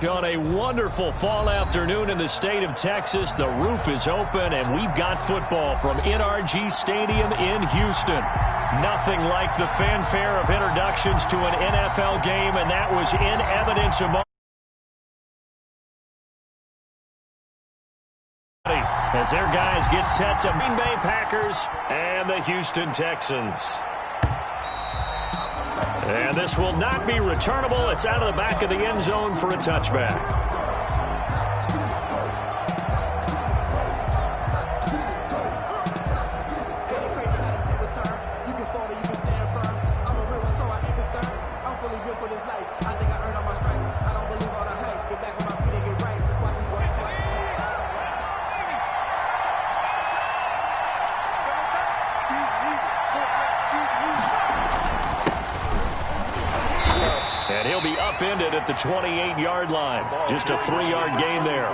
On a wonderful fall afternoon in the state of Texas, the roof is open, and we've got football from NRG Stadium in Houston. Nothing like the fanfare of introductions to an NFL game, and that was in evidence among as their guys get set to Green Bay Packers and the Houston Texans. And this will not be returnable. It's out of the back of the end zone for a touchback. And he'll be upended at the 28-yard line. Just a 3-yard gain there.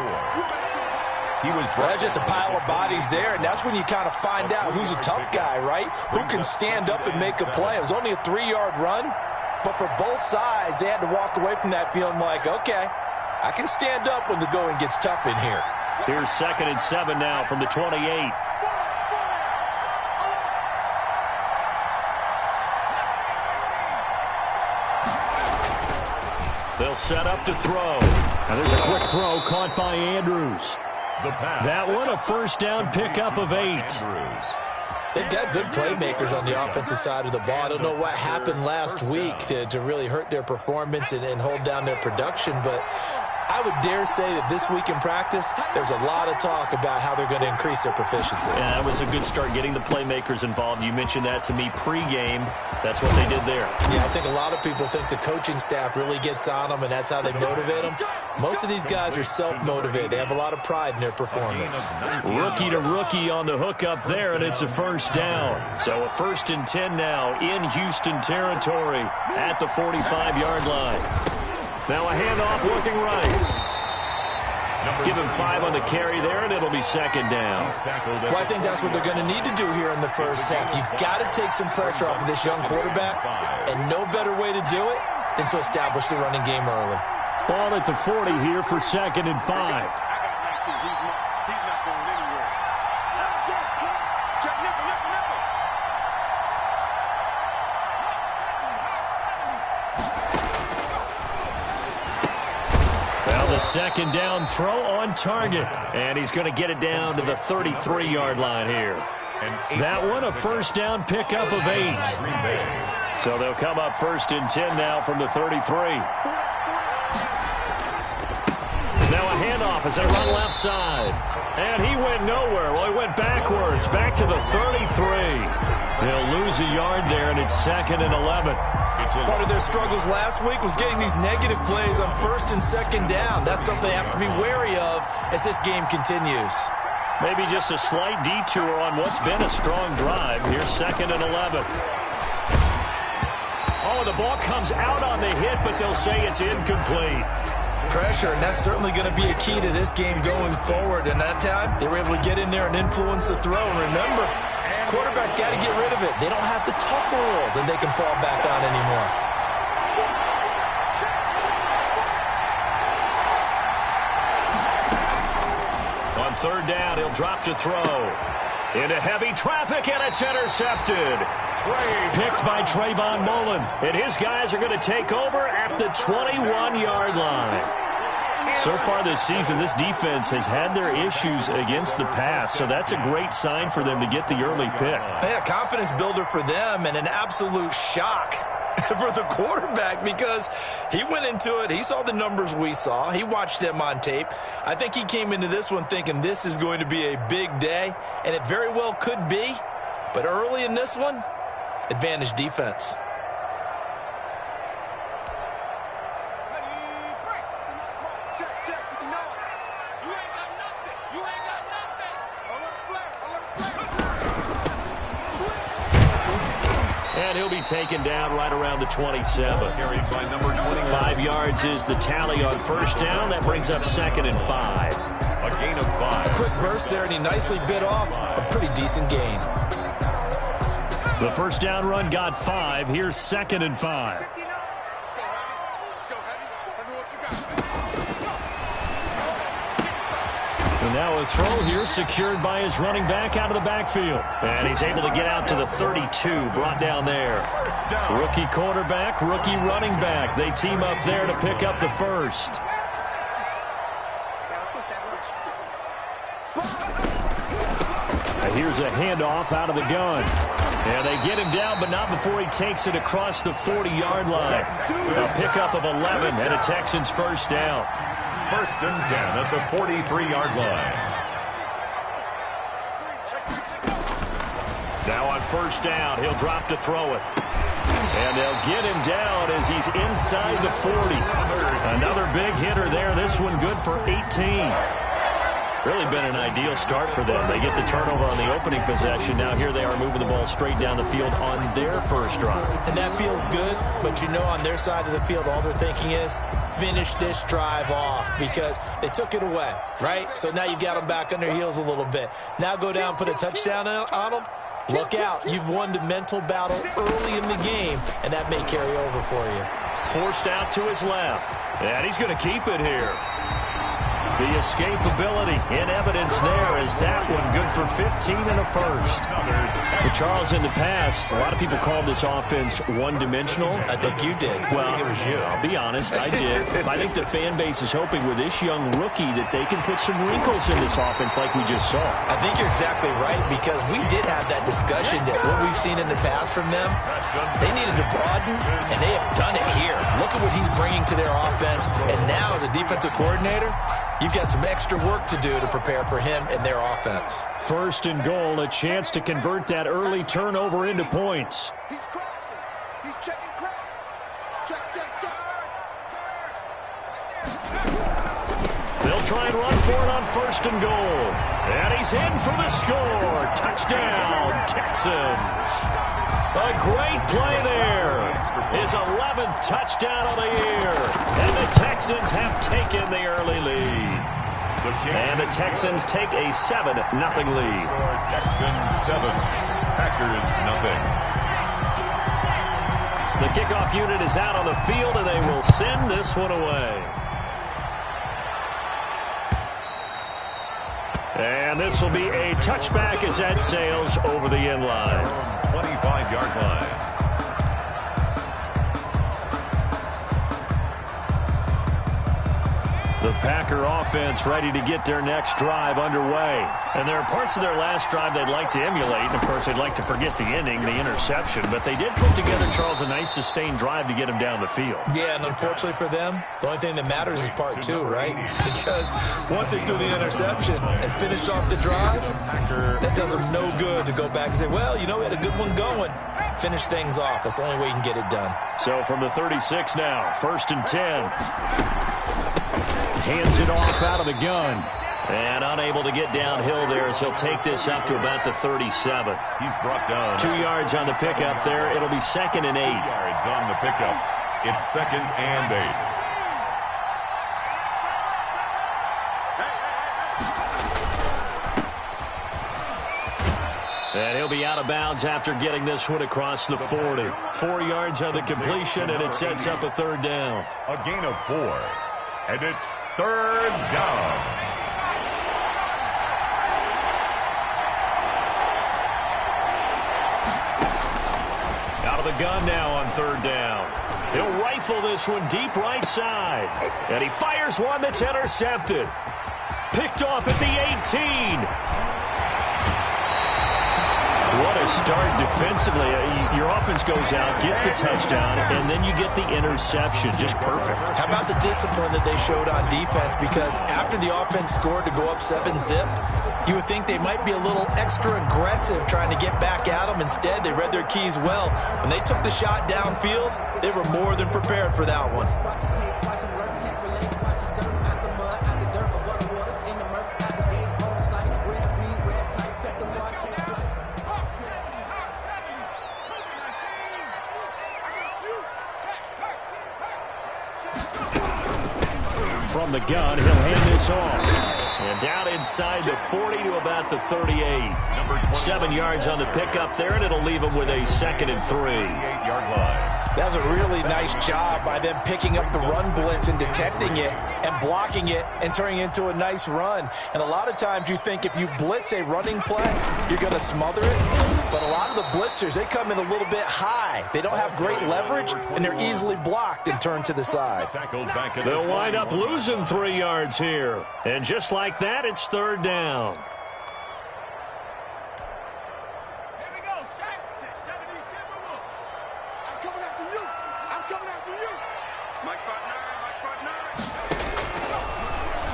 That's just a pile of bodies there, and that's when you kind of find out who's a tough guy, right? Who can stand up and make a play. It was only a 3-yard run, but for both sides, they had to walk away from that feeling like, okay, I can stand up when the going gets tough in here. Here's 2nd and 7 now from the 28. They'll set up to throw. And there's a quick throw caught by Andrews. That one a first down pickup of 8. They've got good playmakers on the offensive side of the ball. I don't know what happened last week to really hurt their performance and hold down their production, but I would dare say that this week in practice, there's a lot of talk about how they're going to increase their proficiency. Yeah, that was a good start getting the playmakers involved. You mentioned that to me pregame. That's what they did there. Yeah, I think a lot of people think the coaching staff really gets on them, and that's how they motivate them. Most of these guys are self-motivated. They have a lot of pride in their performance. Rookie to rookie on the hook up there, and it's a first down. So a 1st and 10 now in Houston territory at the 45-yard line. Now a handoff looking right. Give him 5 on the carry there, and it'll be 2nd down. Well, I think that's what they're going to need to do here in the first half. You've got to take some pressure off of this young quarterback, and no better way to do it than to establish the running game early. Ball at the 40 here for 2nd and 5. Second down throw on target. And he's going to get it down to the 33-yard line here. That one a first down pickup of 8. So they'll come up 1st and 10 now from the 33. Now a handoff as they run left side. And he went nowhere. Well, he went backwards. Back to the 33. They'll lose a yard there, and it's 2nd and 11. Part of their struggles last week was getting these negative plays on 1st and 2nd down. That's something they have to be wary of as this game continues. Maybe just a slight detour on what's been a strong drive. Here's 2nd and 11. Oh, the ball comes out on the hit, but they'll say it's incomplete. Pressure, and that's certainly going to be a key to this game going forward. And that time, they were able to get in there and influence the throw. And remember, quarterbacks got to get rid of it. They don't have the tuck rule that they can fall back on anymore. On 3rd down, he'll drop to throw. Into heavy traffic, and it's intercepted. Picked by Trayvon Mullen. And his guys are going to take over at the 21-yard line. So far this season, this defense has had their issues against the pass, so that's a great sign for them to get the early pick. Yeah, confidence builder for them and an absolute shock for the quarterback because he went into it. He saw the numbers we saw. He watched them on tape. I think he came into this one thinking this is going to be a big day, and it very well could be. But early in this one, advantage defense. And he'll be taken down right around the 27. 5 yards is the tally on 1st down. That brings up 2nd and 5. A gain of 5. A quick burst there, and he nicely bit off a pretty decent gain. The 1st down run got 5. Here's 2nd and 5. And now a throw here secured by his running back out of the backfield. And he's able to get out to the 32, brought down there. Rookie quarterback, rookie running back. They team up there to pick up the first. And here's a handoff out of the gun. And they get him down, but not before he takes it across the 40-yard line. A pickup of 11 and a Texans first down. 1st and 10 at the 43-yard line. Now on first down, he'll drop to throw it. And they'll get him down as he's inside the 40. Another big hitter there. This one good for 18. Really been an ideal start for them. They get the turnover on the opening possession. Now here they are moving the ball straight down the field on their first drive. And that feels good, but you know on their side of the field all they're thinking is finish this drive off because they took it away, right? So now you've got them back on their heels a little bit. Now go down, put a touchdown on them. Look out. You've won the mental battle early in the game, and that may carry over for you. Forced out to his left. And he's going to keep it here. The escapability in evidence there is that one good for 15 and a first. For Charles in the past, a lot of people called this offense one-dimensional. I think you did. Well, I think it was you. I'll be honest, I did. I think the fan base is hoping with this young rookie that they can put some wrinkles in this offense like we just saw. I think you're exactly right because we did have that discussion that what we've seen in the past from them, they needed to broaden, and they have done it here. Look at what he's bringing to their offense, and now as a defensive coordinator, you've got some extra work to do to prepare for him and their offense. 1st and goal, a chance to convert that early turnover into points. He's crossing. He's checking crowd. Check. They'll try and run for it on 1st and goal. And he's in for the score. Touchdown, Texans. A great play there. His 11th touchdown of the year. And the Texans have taken the early lead. And the Texans take a 7-0 lead. Texans 7, Packers 0. The kickoff unit is out on the field, and they will send this one away. And this will be a touchback as that sails over the end line. 25-yard line. The Packer offense ready to get their next drive underway. And there are parts of their last drive they'd like to emulate. And, of course, they'd like to forget the ending, the interception. But they did put together, Charles, a nice sustained drive to get him down the field. Yeah, and unfortunately for them, the only thing that matters is part 2, right? Because once they do the interception and finish off the drive, that does them no good to go back and say, well, you know, we had a good one going. Finish things off. That's the only way you can get it done. So from the 36 now, 1st and 10. Hands it off out of the gun. And unable to get downhill there as he'll take this up to about the 37. He's brought down 2 yards on the pickup there. It'll be 2nd and 8. 2 yards on the pickup. It's 2nd and 8. And he'll be out of bounds after getting this one across the 40. 4 yards on the completion, and it sets up a 3rd down. A gain of 4. And it's 3rd down. Out of the gun now on 3rd down. He'll rifle this one deep right side. And he fires one that's intercepted. Picked off at the 18. What a start defensively. Your offense goes out, gets the touchdown, and then you get the interception. Just perfect. How about the discipline that they showed on defense? Because after the offense scored to go up 7-zip, you would think they might be a little extra aggressive trying to get back at them. Instead, they read their keys well. When they took the shot downfield, they were more than prepared for that one. From the gun, he'll hand this off. And down inside the 40 to about the 38. 7 yards on the pickup there, and it'll leave him with a 2nd and 3. 8-yard line. That was a really nice job by them picking up the run blitz and detecting it and blocking it and turning it into a nice run. And a lot of times you think if you blitz a running play, you're going to smother it. But a lot of the blitzers, they come in a little bit high. They don't have great leverage, and they're easily blocked and turned to the side. They'll wind up losing 3 yards here. And just like that, it's third down.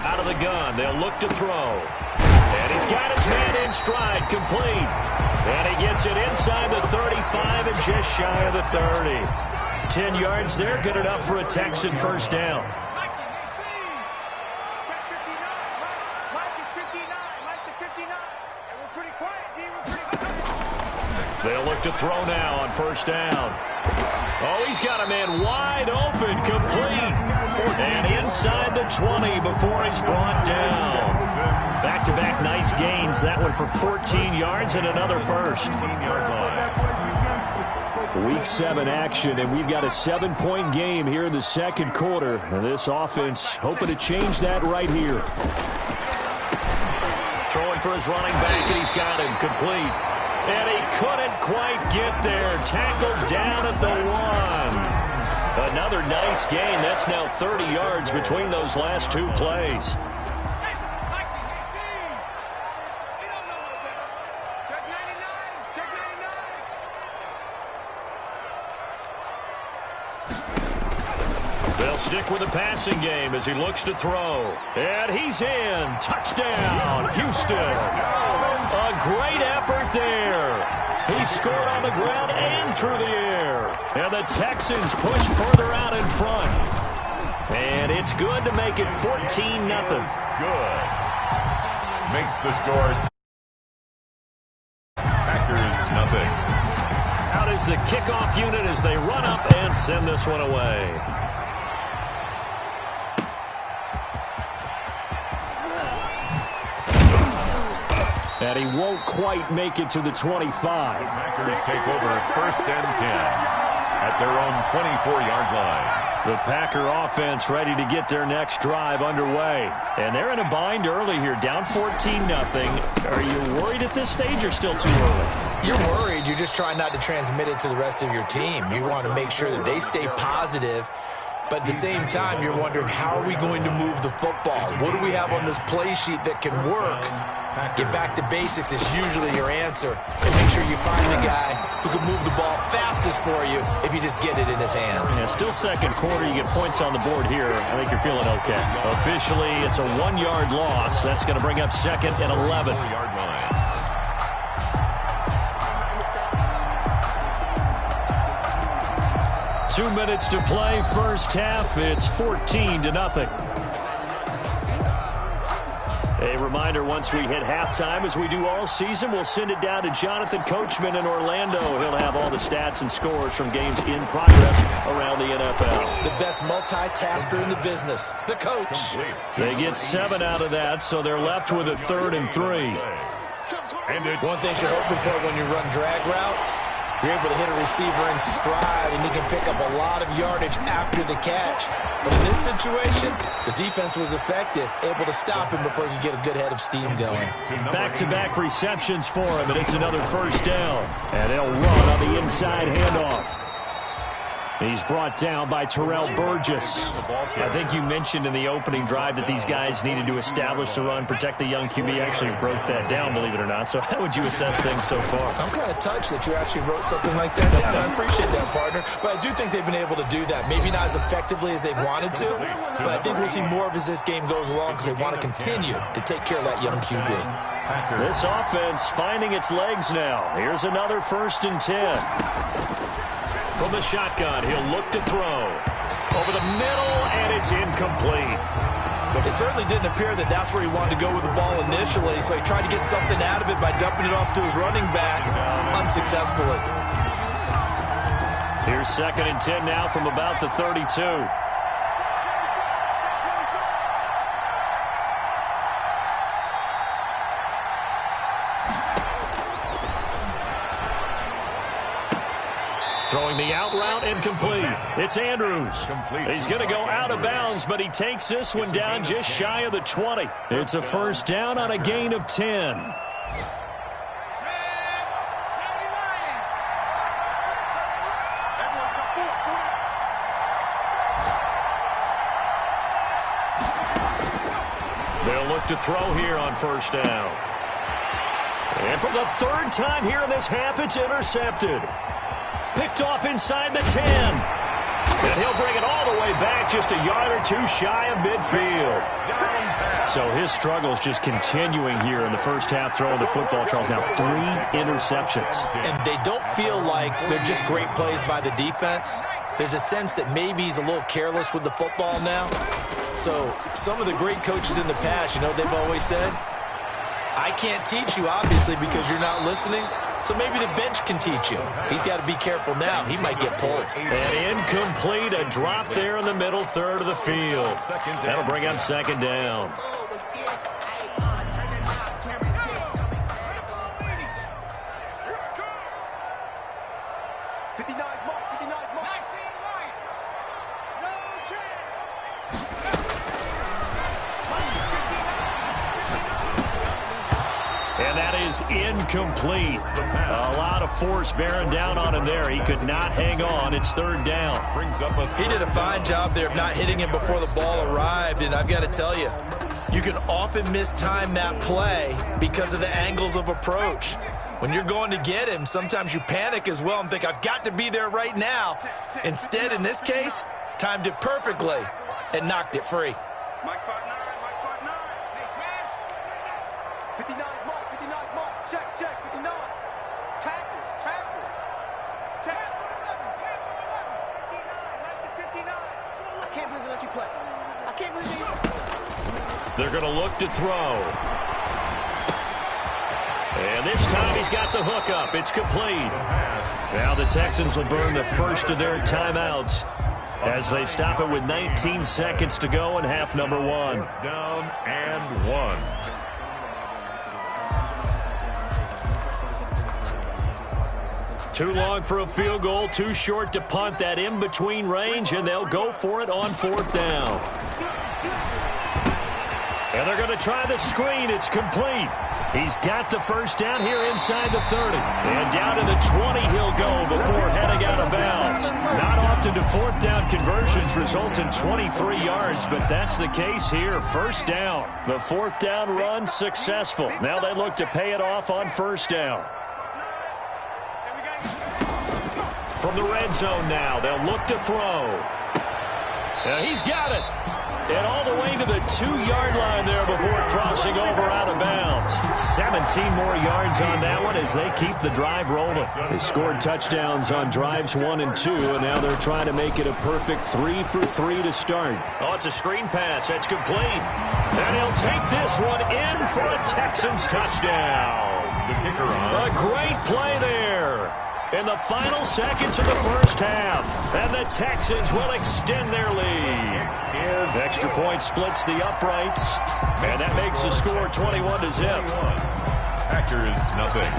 Out of the gun, they'll look to throw. And he's got his man in stride, complete. And he gets it inside the 35 and just shy of the 30. 10 yards there, good enough for a Texan first down. They'll look to throw now on first down. Oh, he's got a man wide open, complete. And inside the 20 before he's brought down. Back-to-back nice gains. That one for 14 yards and another first. Week 7 action, and we've got a 7-point game here in the second quarter. And this offense hoping to change that right here. Throwing for his running back, and he's got him complete. And he couldn't quite get there. Tackled down at the 1. Another nice gain. That's now 30 yards between those last 2 plays. They'll stick with the passing game as he looks to throw. And he's in. Touchdown, Houston. A great effort there. He scored on the ground and through the air. And the Texans push further out in front. And it's good to make it 14-0. Good. Makes the score. Packers nothing. Out is the kickoff unit as they run up and send this one away. And he won't quite make it to the 25. The Packers take over 1st and 10 at their own 24-yard line. The Packer offense ready to get their next drive underway. And they're in a bind early here, down 14-0. Are you worried at this stage or still too early? You're worried. You're just trying not to transmit it to the rest of your team. You want to make sure that they stay positive. But at the same time, you're wondering, how are we going to move the football? What do we have on this play sheet that can work? Get back to basics is usually your answer. And make sure you find the guy who can move the ball fastest for you if you just get it in his hands. Yeah, still second quarter. You get points on the board here. I think you're feeling okay. Officially, it's a 1-yard loss. That's going to bring up 2nd and 11. 4-yard line. Two minutes to play, first half. It's 14-0. A reminder, once we hit halftime, as we do all season, we'll send it down to Jonathan Coachman in Orlando. He'll have all the stats and scores from games in progress around the NFL. The best multitasker in the business, the coach. They get 7 out of that, so they're left with a 3rd and 3. One thing you're hoping for when you run drag routes, you're able to hit a receiver in stride, and he can pick up a lot of yardage after the catch. But in this situation, the defense was effective, able to stop him before he could get a good head of steam going. Back-to-back receptions for him, and it's another first down. And they'll run on the inside handoff. He's brought down by Terrell Burgess. I think you mentioned in the opening drive that these guys needed to establish the run, protect the young QB. Actually broke that down, believe it or not. So how would you assess things so far? I'm kind of touched that you actually wrote something like that down. I appreciate that, partner. But I do think they've been able to do that. Maybe not as effectively as they wanted to, but I think we'll see more of as this game goes along because they want to continue to take care of that young QB. This offense finding its legs now. Here's another 1st and 10. From the shotgun, he'll look to throw. Over the middle, and it's incomplete. It certainly didn't appear that that's where he wanted to go with the ball initially, so he tried to get something out of it by dumping it off to his running back unsuccessfully. Here's 2nd and 10 now from about the 32. Throwing the out route incomplete. It's Andrews. He's going to go out of bounds, but he takes this one down just shy of the 20. It's a first down on a gain of 10. They'll look to throw here on first down. And for the third time here in this half, it's intercepted. Picked off inside the 10. And he'll bring it all the way back just a yard or two shy of midfield. So his struggles just continuing here in the first half throwing the football. Charles, now 3 interceptions. And they don't feel like they're just great plays by the defense. There's a sense that maybe he's a little careless with the football now. So some of the great coaches in the past, you know what they've always said? I can't teach you, obviously, because you're not listening. So maybe the bench can teach you. He's got to be careful now. He might get pulled. And incomplete, a drop there in the middle third of the field. That'll bring up second down. And that is incomplete. A lot of force bearing down on him there. He could not hang on. It's third down. He did a fine job there of not hitting him before the ball arrived. And I've got to tell you, you can often mistime that play because of the angles of approach. When you're going to get him, sometimes you panic as well and think, I've got to be there right now. Instead, in this case, timed it perfectly and knocked it free. Mike 5'9", Mike 5'9". Hey, smash. 59 mark, 59 mark. Check, 59. Tackles, tackle. Check. 59, I can't believe they let you play. I can't believe they... They're going to look to throw. And this time he's got the hook up. It's complete. Now the Texans will burn the first of their timeouts as they stop it with 19 seconds to go in half number 1. Down and 1. Too long for a field goal, too short to punt. That in-between range, and they'll go for it on fourth down. And they're going to try the screen. It's complete. He's got the first down here inside the 30. And down to the 20 he'll go before heading out of bounds. Not often do fourth down conversions result in 23 yards, but that's the case here. First down. The fourth down run successful. Now they look to pay it off on first down. From the red zone now, they'll look to throw. He's got it. And all the way to the 2-yard line there before crossing over out of bounds. 17 more yards on that one as they keep the drive rolling. They scored touchdowns on drives 1 and 2, and now they're trying to make it a perfect 3 for 3 to start. Oh, it's a screen pass. That's complete. And he'll take this one in for a Texans touchdown. The kicker on. A great play there in the final seconds of the first half. And the Texans will extend their lead. Extra point splits the uprights. And that makes the score 21-0. Packers nothing.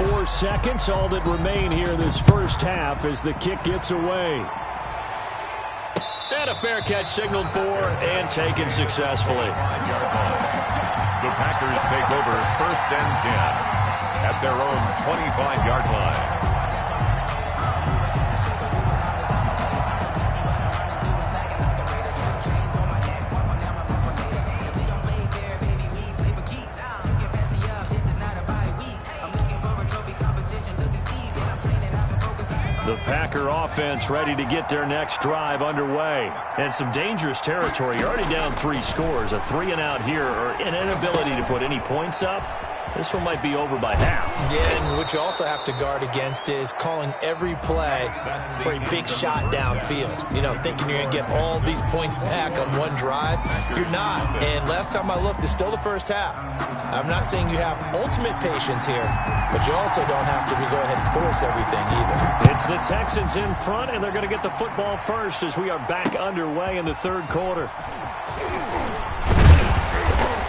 4 seconds, all that remain here this first half as the kick gets away. And a fair catch signaled for and taken successfully. The Packers take over first and 10 at their own 25-yard line. The Packer offense ready to get their next drive underway. And some dangerous territory. You're already down 3 scores. A 3-and-out here or an inability to put any points up. This one might be over by half. Yeah, and what you also have to guard against is calling every play for a big shot downfield. You know, thinking you're going to get all these points back on one drive. You're not. And last time I looked, it's still the first half. I'm not saying you have ultimate patience here, but you also don't have to go ahead and force everything either. It's the Texans in front, and they're going to get the football first as we are back underway in the third quarter.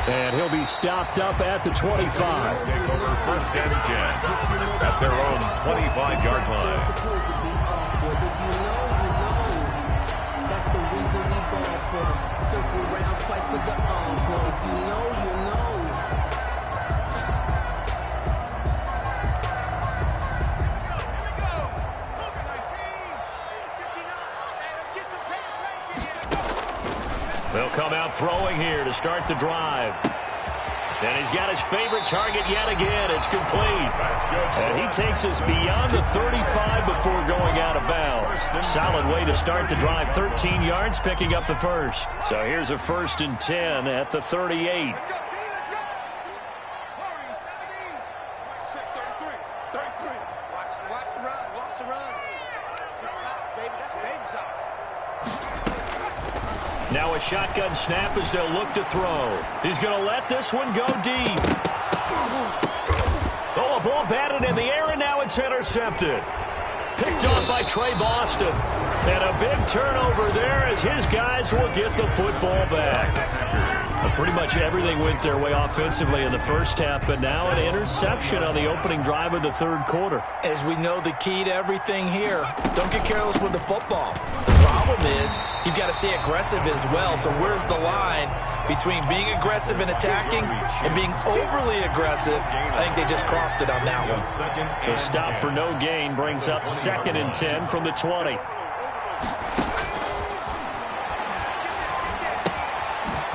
And he'll be stopped up at the 25. Take over first and 10 at their own 25-yard line. sacrifice for the encore. If you know, you know. They'll come out throwing here to start the drive. And he's got his favorite target yet again. It's complete. And he takes us beyond the 35 before going out of bounds. Solid way to start the drive. 13 yards, picking up the first. So here's a 1st and 10 at the 38. Now a shotgun snap as they'll look to throw. He's going to let this one go deep. Oh, a ball batted in the air, and now it's intercepted. Picked off by Trey Boston. And a big turnover there as his guys will get the football back. Pretty much everything went their way offensively in the first half, but now an interception on the opening drive of the third quarter. As we know, the key to everything here, don't get careless with the football. The problem is you've got to stay aggressive as well. So where's the line between being aggressive and attacking and being overly aggressive? I think they just crossed it on that one. The stop for no gain brings up 2nd and 10 from the 20.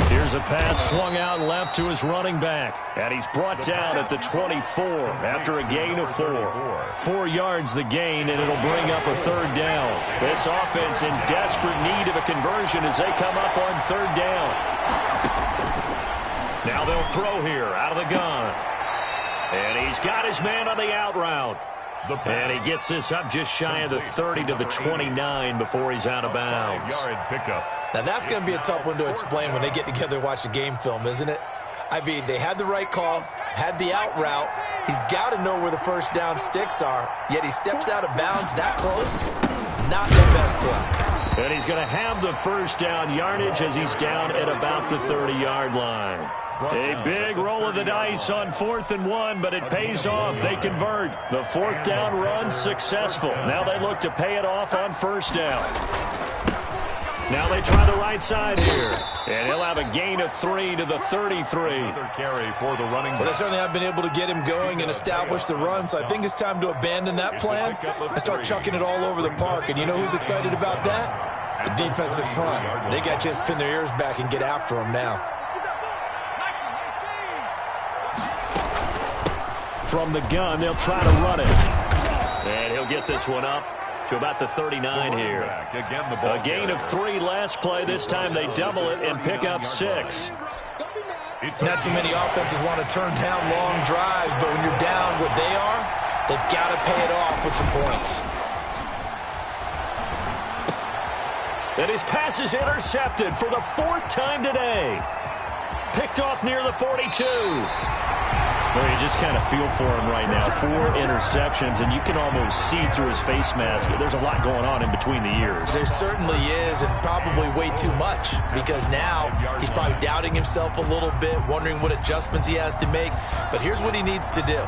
Here's a pass swung out left to his running back. And he's brought down at the 24 after a gain of 4. 4 yards the gain, and it'll bring up a 3rd down. This offense in desperate need of a conversion as they come up on 3rd down. Now they'll throw here out of the gun. And he's got his man on the out route. And he gets this up just shy of the 30 to the 29 before he's out of bounds. Now that's going to be a tough one to explain when they get together and watch the game film, isn't it? I mean, they had the right call, had the out route. He's got to know where the first down sticks are, yet he steps out of bounds that close. Not the best play. And he's going to have the first down yardage as he's down at about the 30-yard line. A big roll of the dice on 4th and 1, but it pays off. They convert. The 4th down run successful. Now they look to pay it off on 1st down. Now they try the right side here. And he'll have a gain of 3 to the 33. Well, they certainly have been able to get him going and establish the run, so I think it's time to abandon that plan and start chucking it all over the park. And you know who's excited about that? The defensive front. They got to just pin their ears back and get after him now. From the gun, they'll try to run it. And he'll get this one up to about the 39 here. A gain of 3 last play. This time they double it and pick up 6. Not too many offenses want to turn down long drives, but when you're down what they are, they've got to pay it off with some points. And his pass is intercepted for the 4th time today. Picked off near the 42. Well, you just kind of feel for him right now. 4 interceptions, and you can almost see through his face mask. There's a lot going on in between the ears. There certainly is, and probably way too much, because now he's probably doubting himself a little bit, wondering what adjustments he has to make. But here's what he needs to do.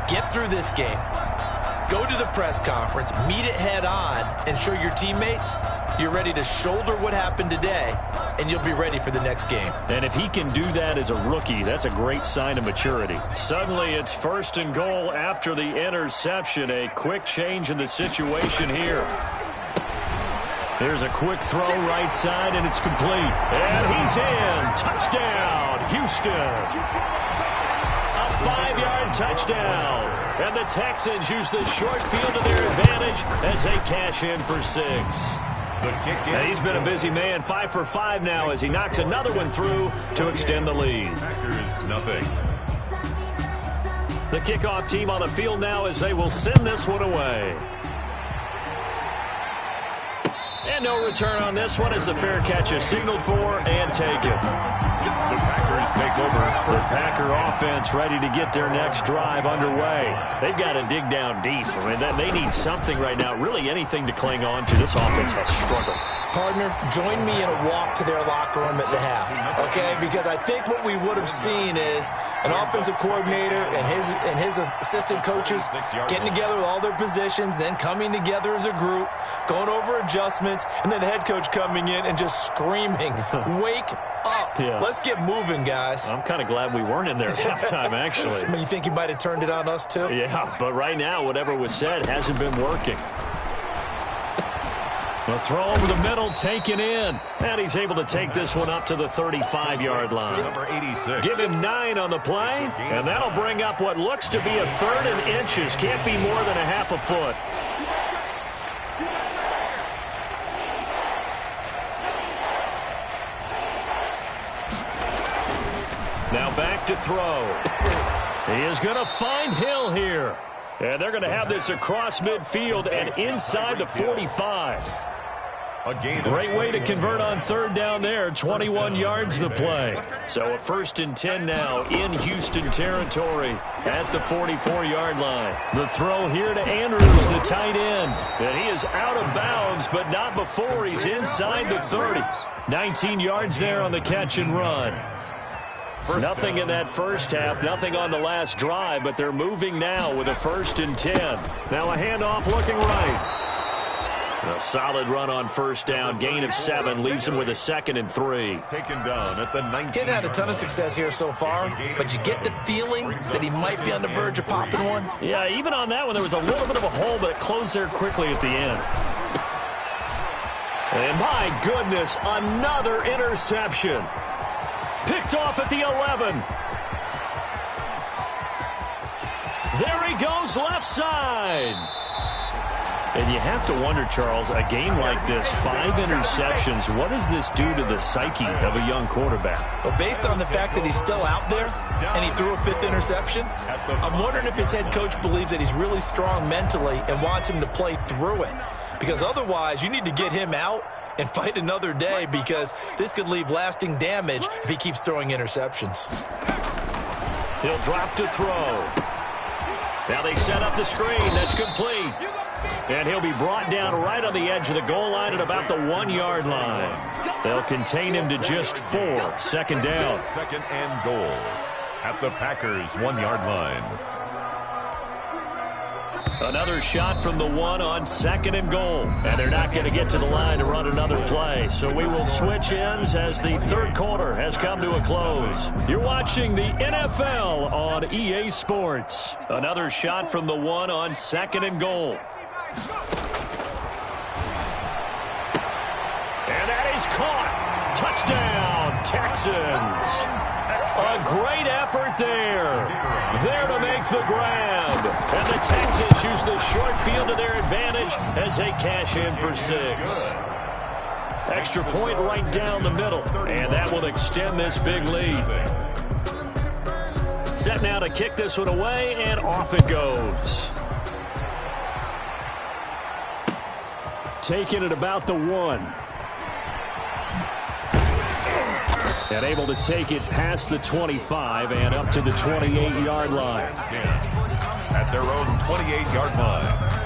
Get through this game. Go to the press conference, meet it head on, and show your teammates you're ready to shoulder what happened today, and you'll be ready for the next game. And if he can do that as a rookie, that's a great sign of maturity. Suddenly, it's 1st and goal after the interception. A quick change in the situation here. There's a quick throw right side, and it's complete. And he's in. Touchdown, Houston. A 5-yard touchdown. And the Texans use the short field to their advantage as they cash in for 6. And he's been a busy man, 5 for 5 now as he knocks another one through to extend the lead. The kickoff team on the field now as they will send this one away. And no return on this one as the fair catch is signaled for and taken. The Packers take over. The Packer offense ready to get their next drive underway. They've got to dig down deep. I mean, they need something right now, really anything to cling on to. This offense has struggled. Partner, join me in a walk to their locker room at the half, okay? Because I think what we would have seen is an offensive coordinator and his assistant coaches getting together with all their positions, then coming together as a group, going over adjustments, and then the head coach coming in and just screaming, "Wake up. Yeah. Let's get moving, guys." I'm kind of glad we weren't in there at halftime, actually. I mean, you think he might have turned it on us, too? Yeah, but right now, whatever was said hasn't been working. The throw over the middle, taken in. And he's able to take this one up to the 35-yard line. Number 86. Give him 9 on the play, and that'll bring up what looks to be a 3rd and inches. Can't be more than a half a foot. Now back to throw. He is going to find Hill here. And they're going to have this across midfield and inside the 45. Great way to convert on 3rd down there. 21 yards the play. So a 1st and 10 now in Houston territory at the 44-yard line. The throw here to Andrews, the tight end. And he is out of bounds, but not before he's inside the 30. 19 yards there on the catch and run. Nothing in that first half, nothing on the last drive, but they're moving now with a 1st and 10. Now a handoff looking right. A solid run on 1st down, gain of 7, leaves him with a 2nd and 3. Taken down at the 19. Didn't have a ton of success here so far, but you get the feeling that he might be on the verge of popping one. Yeah, even on that one, there was a little bit of a hole, but it closed there quickly at the end. And my goodness, another interception. Picked off at the 11. There he goes, left side. And you have to wonder, Charles, a game like this, 5 interceptions, what does this do to the psyche of a young quarterback? Well, based on the fact that he's still out there and he threw a 5th interception, I'm wondering if his head coach believes that he's really strong mentally and wants him to play through it. Because otherwise, you need to get him out and fight another day, because this could leave lasting damage if he keeps throwing interceptions. He'll drop to throw. Now they set up the screen. That's complete. And he'll be brought down right on the edge of the goal line at about the 1-yard line. They'll contain him to just 4. 2nd down. 2nd and goal at the Packers' 1-yard line. Another shot from the 1 on 2nd and goal. And they're not going to get to the line to run another play. So we will switch ends as the 3rd quarter has come to a close. You're watching the NFL on EA Sports. Another shot from the 1 on 2nd and goal. And that is caught. Touchdown, Texans. A great effort there. There to make the grab. And the Texans use the short field to their advantage as they cash in for 6. Extra point right down the middle. And that will extend this big lead. Set now to kick this one away, and off it goes. Taken at about the 1. And able to take it past the 25 and up to the 28-yard line. At their own 28-yard line.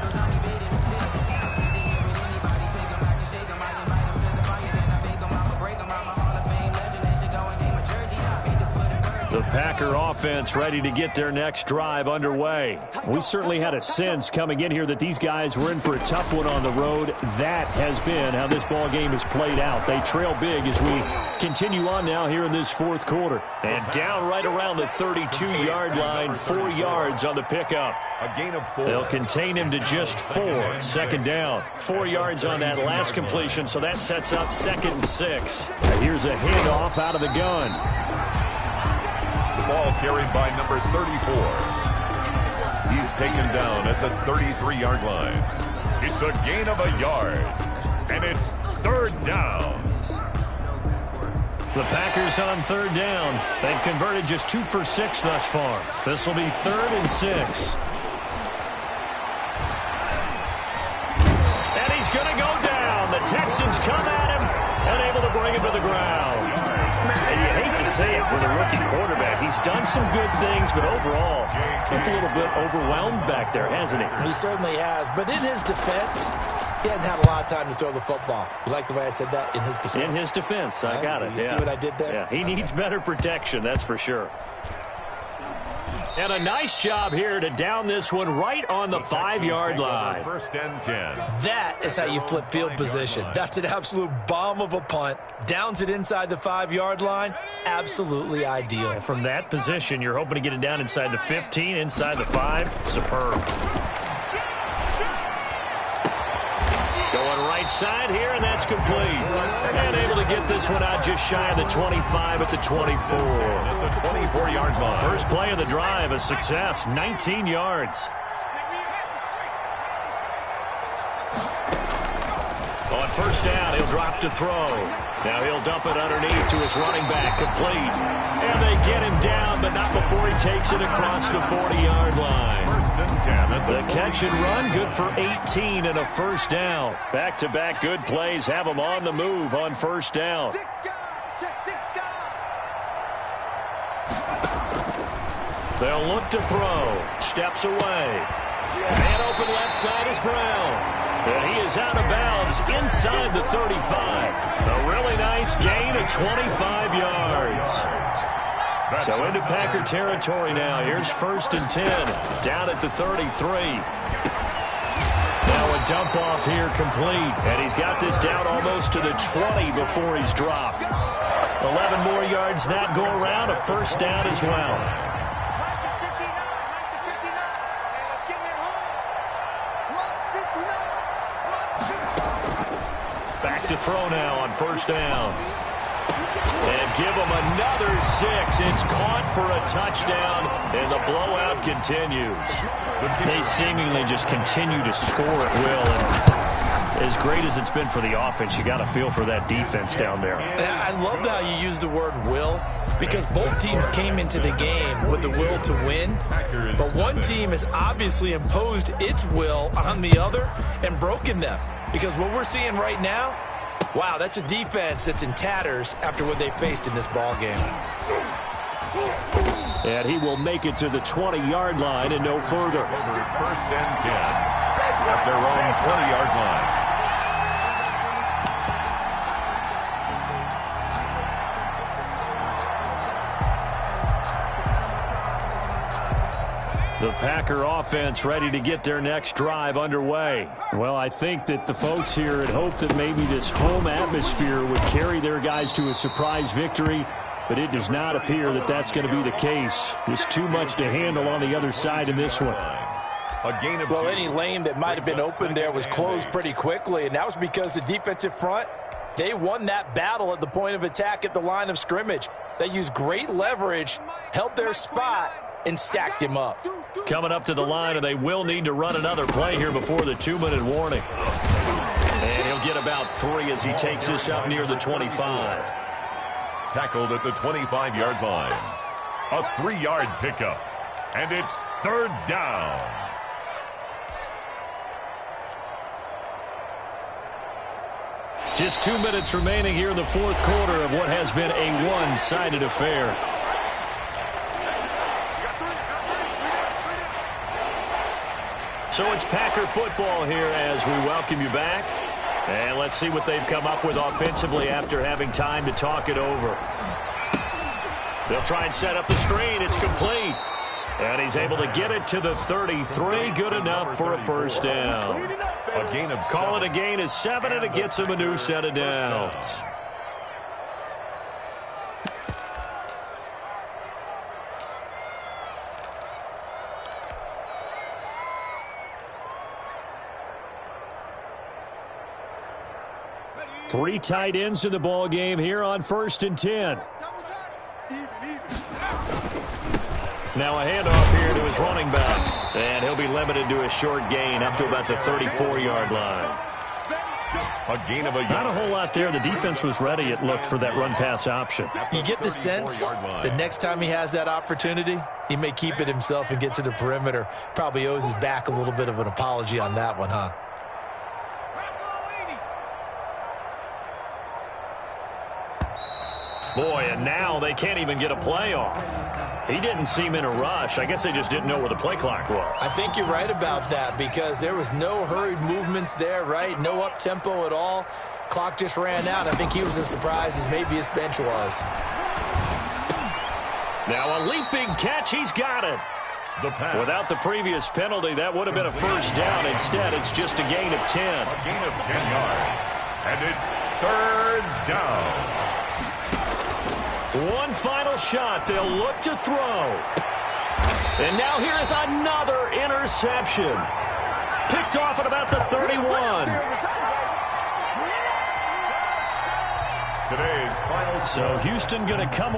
The Packer offense ready to get their next drive underway. We certainly had a sense coming in here that these guys were in for a tough one on the road. That has been how this ball game has played out. They trail big as we continue on now here in this 4th quarter. And down right around the 32-yard line, 4 yards on the pickup. A gain of 4. They'll contain him to just 4. 2nd down. 4 yards on that last completion, so that sets up 2nd and 6. And here's a handoff out of the gun. Ball carried by number 34. He's taken down at the 33-yard line. It's a gain of a yard, and it's 3rd down. The Packers on 3rd down. They've converted just 2 for 6 thus far. This will be 3rd and 6. And he's going to go down. The Texans come at him and able to bring him to the ground. And you hate to say it with a rookie quarterback. He's done some good things, but overall, looked a little bit overwhelmed back there, hasn't he? He certainly has. But in his defense, He hadn't had a lot of time to throw the football. You like the way I said that? In his defense? In his defense. I got it. You see what I did there? Yeah, he needs better protection, that's for sure. And a nice job here to down this one right on the 5-yard line. First and 10. That is how you flip field position. That's an absolute bomb of a punt. Downs it inside the 5-yard line. Absolutely ideal. From that position, you're hoping to get it down inside the 15, inside the 5. Superb. Going right side here, and that's complete. And able to get this one out just shy of the 25 at the 24. At the 24-yard line. First play of the drive, a success, 19 yards. On first down, he'll drop to throw. Now he'll dump it underneath to his running back, complete. And they get him down, but not before he takes it across the 40-yard line. First and 10 at The catch and run, good for 18 and a first down. Back-to-back good plays have him on the move on first down. They'll look to throw. Steps away. Man open left side is Brown. And he is out of bounds inside the 35. A really nice gain of 25 yards. So into Packer territory now. Here's first and 10. Down at the 33. Now a dump off here complete. And he's got this down almost to the 20 before he's dropped. 11 more yards that go around. A first down as well. Back to throw now on first down. And give him another 6. It's caught for a touchdown, and the blowout continues. They seemingly just continue to score at will. And as great as it's been for the offense, you got to feel for that defense down there. I love how you use the word will, because both teams came into the game with the will to win. But one team has obviously imposed its will on the other and broken them. Because what we're seeing right now, wow, that's a defense that's in tatters after what they faced in this ball game. And he will make it to the 20-yard line and no further. First and 10 at their own 20-yard line. The Packer offense ready to get their next drive underway. Well, I think that the folks here had hoped that maybe this home atmosphere would carry their guys to a surprise victory, but it does not appear that that's going to be the case. There's too much to handle on the other side in this one. Well, any lane that might have been open there was closed pretty quickly, and that was because the defensive front, they won that battle at the point of attack at the line of scrimmage. They used great leverage, held their spot, and stacked him up. Coming up to the line, and they will need to run another play here before the 2-minute warning. And he'll get about 3 as he takes this up near the 25. Tackled at the 25-yard line. A 3-yard pickup. And it's third down. Just 2 minutes remaining here in the fourth quarter of what has been a one-sided affair. So it's Packer football here as we welcome you back. And let's see what they've come up with offensively after having time to talk it over. They'll try and set up the screen. It's complete. And he's able to get it to the 33. Good enough for a first down. A gain of 7. Call it a gain of 7, and it gets him a new set of downs. Three tight ends in the ball game here on first and 10. Now a handoff here to his running back. And he'll be limited to a short gain up to about the 34-yard line. A gain of a yard. Not a whole lot there. The defense was ready, it looked, for that run-pass option. You get the sense the next time he has that opportunity, he may keep it himself and get to the perimeter. Probably owes his back a little bit of an apology on that one, huh? Boy, and now they can't even get a play off. He didn't seem in a rush. I guess they just didn't know where the play clock was. I think you're right about that because there was no hurried movements there, right? No up-tempo at all. Clock just ran out. I think he was as surprised as maybe his bench was. Now a leaping catch. He's got it. Without the previous penalty, that would have been a first down. Instead, it's just a gain of 10. A gain of 10 yards. And it's third down. One final shot. They'll look to throw. And now here is another interception. Picked off at about the 31. Today's final. So Houston going to come